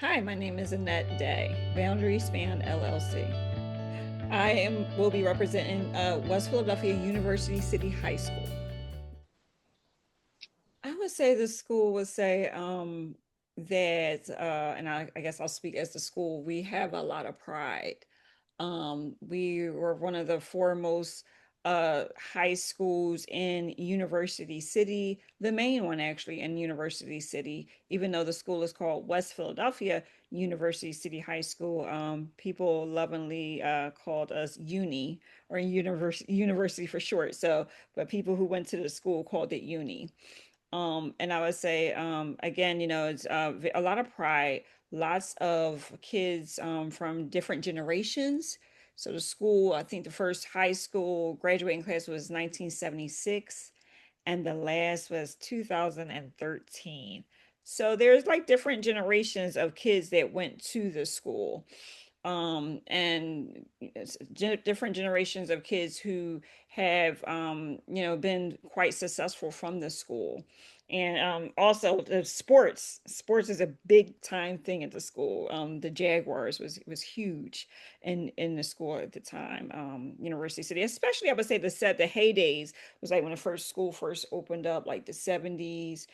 Hi, my name is Annette Deigh, Boundary Span LLC. Will be representing West Philadelphia University City High School. I would say the school would say that, and I guess I'll speak as the school, we have a lot of pride. We were one of the foremost high schools in University City, the main one actually in University City, even though the school is called West Philadelphia University City High School. People lovingly called us Uni or University for short. So, but people who went to the school called it Uni. And I would say, again, it's a lot of pride, lots of kids from different generations. So the school, I think the first high school graduating class was 1976, and the last was 2013. So there's like different generations of kids that went to the school, and different generations of kids who have been quite successful from the school. And also the sports is a big time thing at the school. The Jaguars was huge in the school at the time. University City, especially I would say the heydays was like when the first school first opened up, like the 70s,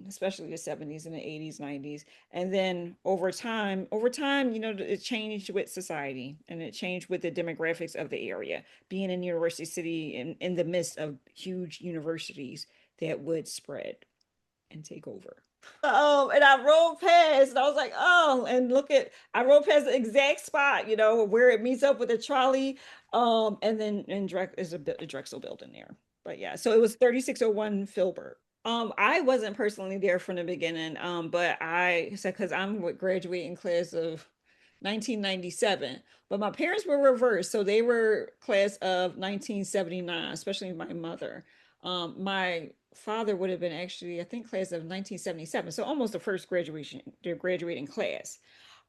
especially the 70s and the 80s, 90s. And then over time, it changed with society and it changed with the demographics of the area. Being in University City in the midst of huge universities that would spread and take over. And I rode past and I was like, oh, and I rode past the exact spot, where it meets up with the trolley. And then is the Drexel building there. But yeah, so it was 3601 Filbert. I wasn't personally there from the beginning, but I said because I'm with graduating class of 1997, but my parents were reversed, so they were class of 1979, especially my mother. My father would have been actually, I think, class of 1977, so almost the first their graduating class.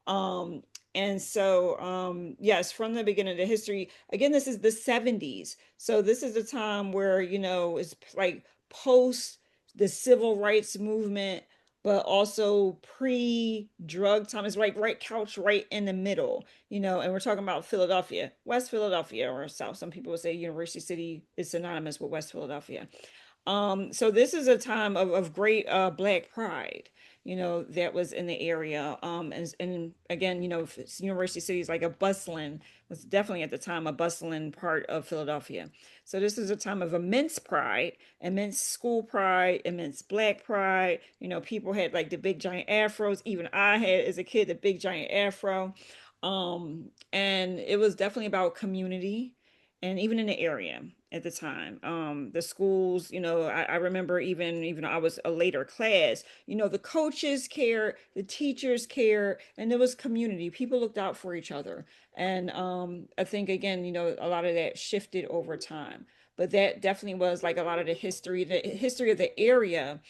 Um, and so, yes, from the beginning of the history, again, this is the 70s. So this is a time where, it's like post the civil rights movement, but also pre-drug time. It's like right couch right in the middle, and we're talking about Philadelphia, West Philadelphia or South. Some people would say University City is synonymous with West Philadelphia. So this is a time of great Black pride, that was in the area. And again, University City is like was definitely at the time a bustling part of Philadelphia. So this is a time of immense pride, immense school pride, immense Black pride. People had like the big giant afros. Even I had as a kid the big giant afro. And it was definitely about community and even in the area at the time. The schools, I remember even I was a later class, the coaches care, the teachers care, and there was community. People looked out for each other. And I think again, a lot of that shifted over time. But that definitely was like a lot of the history of the area.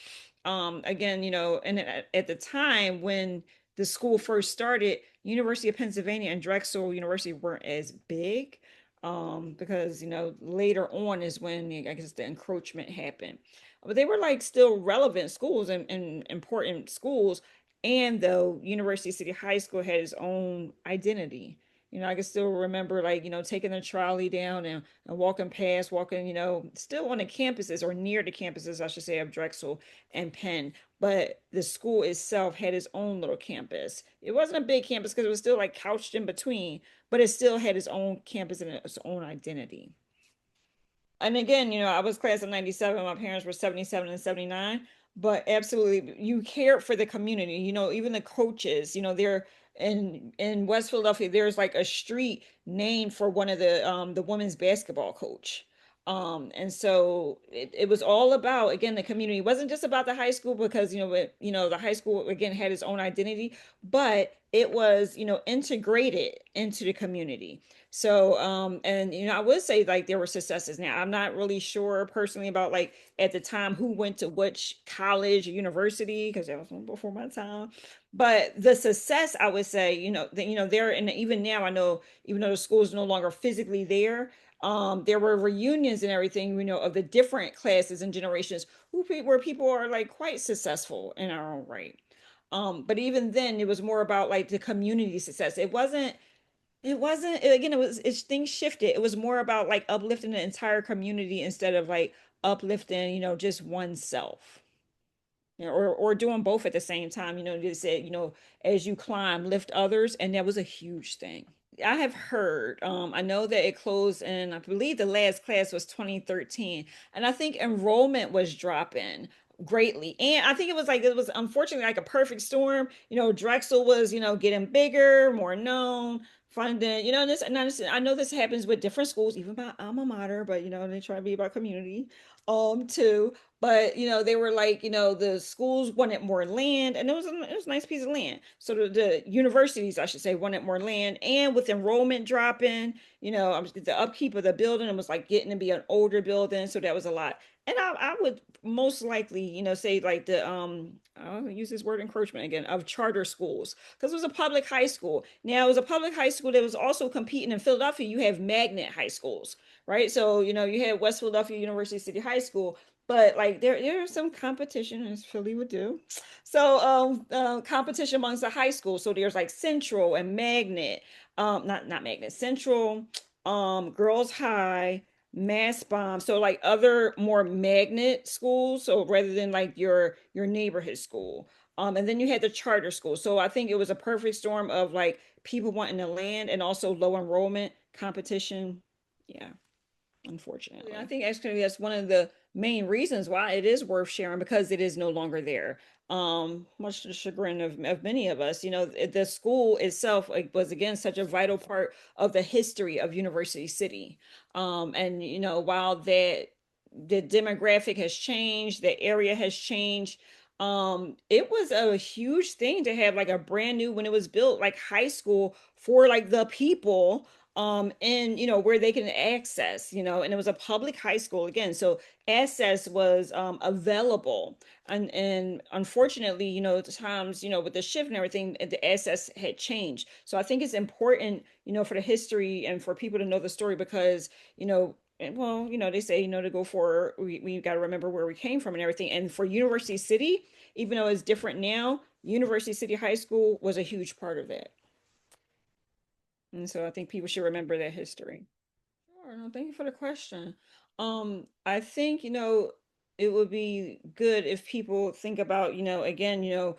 Again, and at the time when the school first started, University of Pennsylvania and Drexel University weren't as big, because later on is when I guess the encroachment happened, but they were like still relevant schools and important schools. And though University City High School had its own identity, I can still remember like taking the trolley down and walking still on the campuses or near the campuses I should say of Drexel and Penn. But the school itself had its own little campus. It wasn't a big campus because it was still like couched in between, but it still had its own campus and its own identity. And again, I was class of 97. My parents were 77 and 79. But absolutely, you cared for the community. Even the coaches, they're in West Philadelphia, there's like a street named for one of the women's basketball coach. And so it was all about again the community. It wasn't just about the high school because the high school again had its own identity, but it was integrated into the community. So, and I would say like there were successes. Now, I'm not really sure personally about like at the time who went to which college or university because that was before my time. But the success, I would say, there and even now I know, even though the school is no longer physically there were reunions and everything, of the different classes and generations where people are like quite successful in our own right. But even then it was more about like the community success. It wasn't again, things shifted. It was more about like uplifting the entire community instead of like uplifting, just oneself. Or doing both at the same time. They said, as you climb, lift others, and that was a huge thing. I have heard, I know that it closed in, I believe the last class was 2013, and I think enrollment was dropping greatly. And I think it was unfortunately like a perfect storm. Drexel was, getting bigger, more known, funding, and I know this happens with different schools, even my alma mater, but they try to be about community, too. But they were like, the schools wanted more land, and it was a nice piece of land. So the universities, I should say, wanted more land, and with enrollment dropping, the upkeep of the building, it was like getting to be an older building, so that was a lot. And I would most likely, say like I'll use this word encroachment again of charter schools because it was a public high school. Now it was a public high school that was also competing in Philadelphia. You have magnet high schools, right? So you had West Philadelphia University City High School, but like there's some competition as Philly would do. So competition amongst the high schools. So there's like Central and Magnet, not Magnet, Central, Girls High, Mass Bomb. So like other more magnet schools. So rather than like your neighborhood school. And then you had the charter school. So I think it was a perfect storm of like people wanting to land and also low enrollment competition. Yeah, unfortunately. I think actually that's one of the main reasons why it is worth sharing because it is no longer there. Much to the chagrin of many of us, the school itself like, was again such a vital part of the history of University City. And while that the demographic has changed, the area has changed. It was a huge thing to have like a brand new when it was built, like high school for like the people and where they can access, and it was a public high school again, so access was available. And unfortunately, at the times, with the shift and everything, the access had changed. So I think it's important, for the history and for people to know the story because well, they say, to go for we got to remember where we came from and everything. And for University City, even though it's different now, University City High School was a huge part of that. And so I think people should remember that history. Sure, no, thank you for the question. I think, it would be good if people think about, again,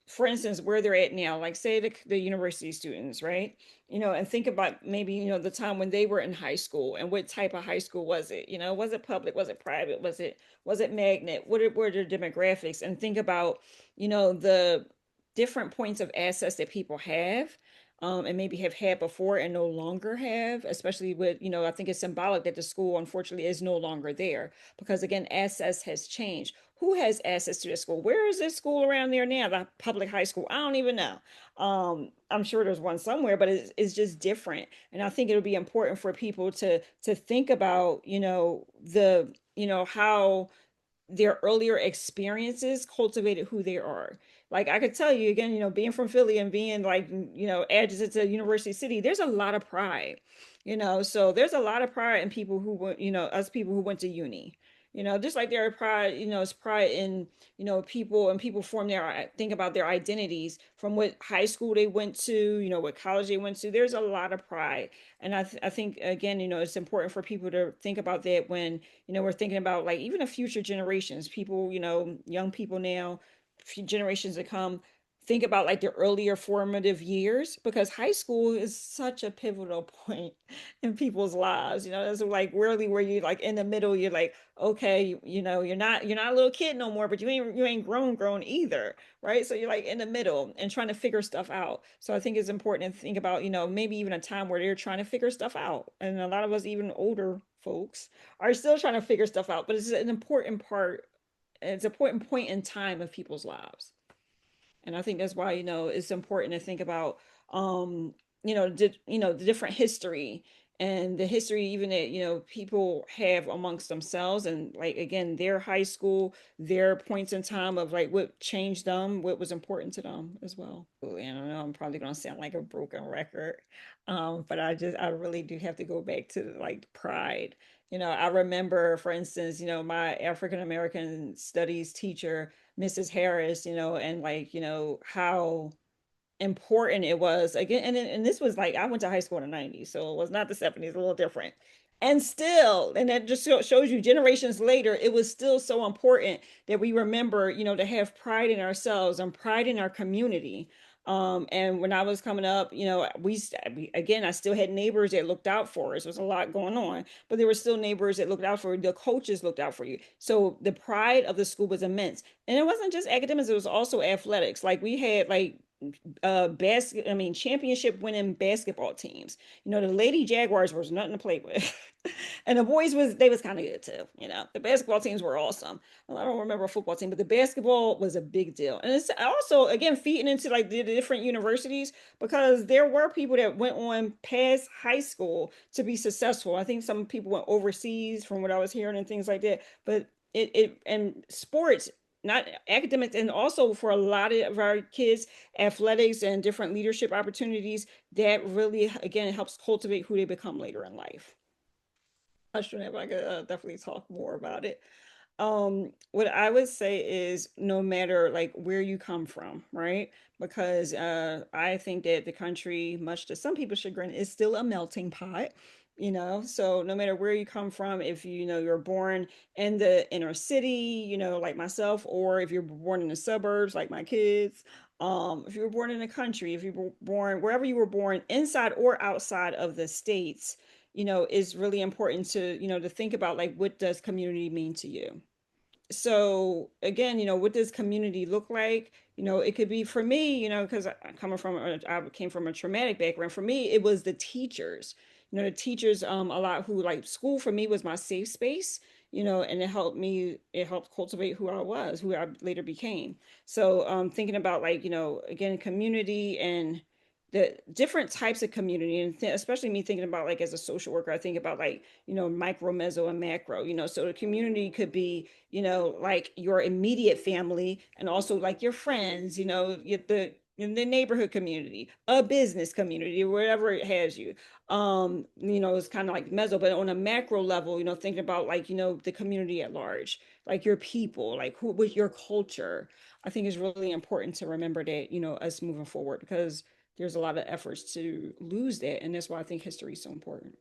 for instance, where they're at now, like say the university students, right? And think about maybe, the time when they were in high school and what type of high school was it? Was it public? Was it private? Was it magnet? Were their demographics? And think about, the different points of access that people have and maybe have had before and no longer have, especially with, I think it's symbolic that the school unfortunately is no longer there because again, access has changed. Who has access to the school? Where is this school around there now? The public high school? I don't even know. I'm sure there's one somewhere, but it's just different. And I think it'll be important for people to think about, how their earlier experiences cultivated who they are. Like I could tell you again, being from Philly and being like, adjacent to University City, there's a lot of pride, so there's a lot of pride in people who went, us people who went to uni. Just like there are pride, it's pride in, people and people form think about their identities from what high school they went to, what college they went to. There's a lot of pride. And I think, again, it's important for people to think about that when, we're thinking about like even the future generations, people, young people now, generations to come, think about like the earlier formative years because high school is such a pivotal point in people's lives. It's like really where you like in the middle, you're like, okay, you're not a little kid no more, but you ain't grown either, right? So you're like in the middle and trying to figure stuff out. So I think it's important to think about, maybe even a time where they're trying to figure stuff out. And a lot of us, even older folks, are still trying to figure stuff out, but it's an important part. It's an important point in time of people's lives. And I think that's why, it's important to think about, the different history and the history even that people have amongst themselves, and like again their high school, their points in time of like what changed them, what was important to them as well. And I know I'm probably going to sound like a broken record, but I really do have to go back to like pride. I remember, for instance, my African American studies teacher, Mrs. Harris, and like how important it was again. And this was like I went to high school in the 90s, so it was not the 70s, a little different. And still, and that just shows you generations later, it was still so important that we remember, to have pride in ourselves and pride in our community. And when I was coming up, again, I still had neighbors that looked out for us. There was a lot going on, but there were still neighbors that looked out for you. The coaches looked out for you. So the pride of the school was immense. And it wasn't just academics, it was also athletics. Like we had like championship winning basketball teams. The Lady Jaguars was nothing to play with. And the boys was kind of good too. The basketball teams were awesome. Well, I don't remember a football team, but the basketball was a big deal. And it's also again feeding into like the different universities, because there were people that went on past high school to be successful. I think some people went overseas from what I was hearing and things like that. But it and sports, not academics, and also for a lot of our kids, athletics and different leadership opportunities, that really again helps cultivate who they become later in life. I should have I could definitely talk more about it. What I would say is no matter like where you come from, right? Because I think that the country, much to some people's chagrin, is still a melting pot. So no matter where you come from, if you're born in the inner city, like myself, or if you're born in the suburbs, like my kids, if you were born in the country, if you were born wherever you were born, inside or outside of the states, is really important to, to think about like what does community mean to you. So again, what does community look like? It could be for me, because I came from a traumatic background. For me, it was the teachers. The teachers, a lot who like school for me was my safe space. And it helped cultivate who I was, who I later became. So thinking about like, again, community and the different types of community, and especially me thinking about like as a social worker, I think about like, micro, meso, and macro. So the community could be, like your immediate family, and also like your friends, in the neighborhood community, a business community, wherever it has you. It's kind of like meso, but on a macro level, thinking about like, the community at large, like your people, like who with your culture. I think is really important to remember that, us moving forward, because there's a lot of efforts to lose that. And that's why I think history is so important.